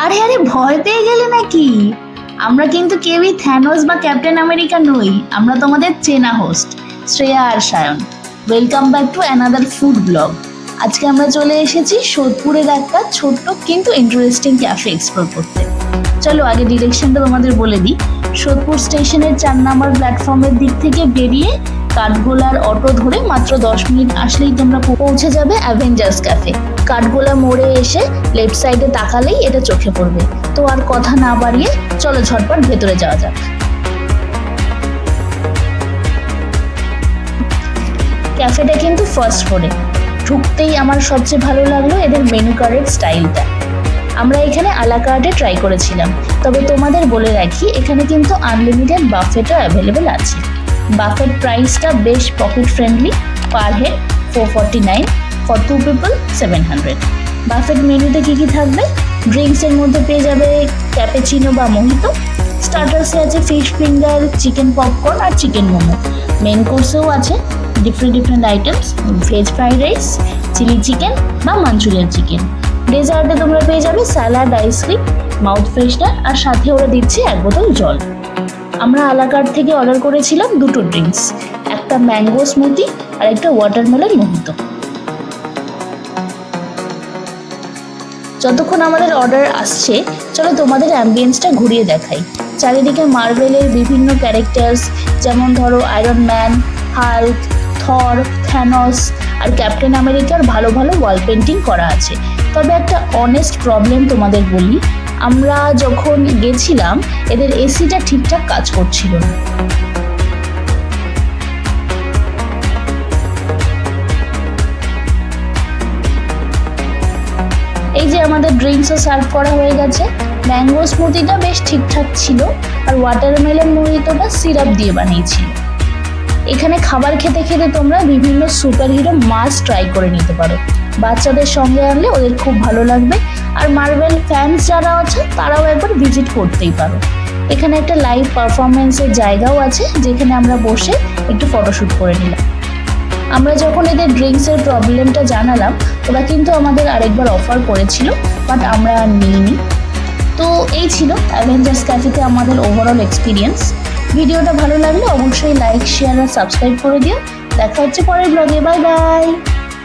আরে আরে ভয় পেয়ে গেলে নাকি? আমরা কিন্তু কেউই থ্যানোস বা ক্যাপ্টেন আমেরিকা নই। আমরা তোমাদের চেনা হোস্ট শ্রেয়া আর Sayan. Welcome back to another food blog. আজকে আমরা চলে এসেছি সোদপুরের একটা ছোট্ট কিন্তু ইন্টারেস্টিং ক্যাফে এক্সপ্লোর করতে। চলো আগে ডিরেকশনটা তোমাদের বলে দিই। সোদপুর স্টেশনের 4 নম্বর প্ল্যাটফর্মের দিক থেকে বেরিয়ে কাঠগোলার অটো ধরে মাত্র 10 মিনিট আসলেই তোমরা পৌঁছে যাবে অ্যাভেঞ্জার্স ক্যাফে। কাঠগোলা মোড়ে এসে লেফট সাইডে তাকালেই এটা চোখে পড়বে। তো আর কথা না বাড়িয়ে চলো ঝটপট ভেতরে যাওয়া যাক। ক্যাফেটা কিন্তু ফার্স্ট ফ্লোরে। ঢুকতেই আমার সবচেয়ে ভালো লাগলো এদের মেনু কার্ডের স্টাইলটা। আমরা এখানে আলা কার্টে ট্রাই করেছিলাম, তবে তোমাদের বলে রাখি এখানে কিন্তু আনলিমিটেড বাফেটও অ্যাভেলেবেল আছে। বাফেট প্রাইসটা বেশ pocket friendly, per head 449, for 2 people 700। Buffet মেনুতে কী কী থাকবে? ড্রিঙ্কসের মধ্যে পেয়ে যাবে ক্যাপেচিনো বা মোহিতো। স্টার্টার্সে আছে ফিশ ফিঙ্গার, চিকেন পপকর্ন আর চিকেন মোমো। মেন কোর্সেও আছে different items, veg fried rice, chilli chicken বা মাঞ্চুরিয়ান চিকেন। ডেজার্টে তোমরা পেয়ে যাবে স্যালাড, আইসক্রিম, মাউথ ফ্রেশনার আর সাথে ওরা দিচ্ছে 1 বোতল জল। আমরা আলাকার্ট থেকে অর্ডার করেছিলাম 2টো ড্রিঙ্কস, একটা ম্যাঙ্গো স্মুদি আর একটা ওয়াটারমেলন মোহিতো। যতক্ষণ আমাদের অর্ডার আসছে চলো তোমাদের অ্যাম্বিয়েন্সটা ঘুরিয়ে দেখাই। চারিদিকে মার্ভেলের বিভিন্ন ক্যারেক্টার্স, যেমন ধরো আয়রন ম্যান, হাল্ক, থর, থ্যানস আর ক্যাপ্টেন আমেরিকার ভালো ভালো ওয়াল পেন্টিং করা আছে। তবে একটা অনেস্ট প্রবলেম তোমাদের বলি, আমরা যখন গেছিলাম এদের এসিটা ঠিকঠাক কাজ করছিল না। এই যে আমাদের ড্রিঙ্কসও সার্ভ করা হয়ে গেছে। ম্যাঙ্গো স্মুদিটা বেশ ঠিকঠাক ছিল আর ওয়াটারমেলন মোহিতোটা সিরাপ দিয়ে বানিয়েছিল। এখানে খাবার খেতে খেতে তোমরা বিভিন্ন সুপার হিরো মাস্ট ট্রাই করে নিতে পারো। বাচ্চাদের সঙ্গে আনলে ওদের খুব ভালো লাগবে, আর মার্ভেল ফ্যান্স যারা আছে তারাও একবার ভিজিট করতেই পারো। এখানে একটা লাইভ পারফরমেন্সের জায়গাও আছে, যেখানে আমরা বসে একটু ফটোশ্যুট করে নিলাম। আমরা যখন এদের ড্রিঙ্কসের প্রবলেমটা জানালাম, ওরা কিন্তু আমাদের আরেকবার অফার করেছিল, বাট আমরা আর নিইনি। তো এই ছিল অ্যাভেঞ্জার্স ক্যাফেতে আমাদের ওভারঅল এক্সপিরিয়েন্স। ভিডিওটা ভালো লাগলে অবশ্যই লাইক, শেয়ার আর সাবস্ক্রাইব করে দিও। দেখা হচ্ছে পরের ব্লগে। Bye bye.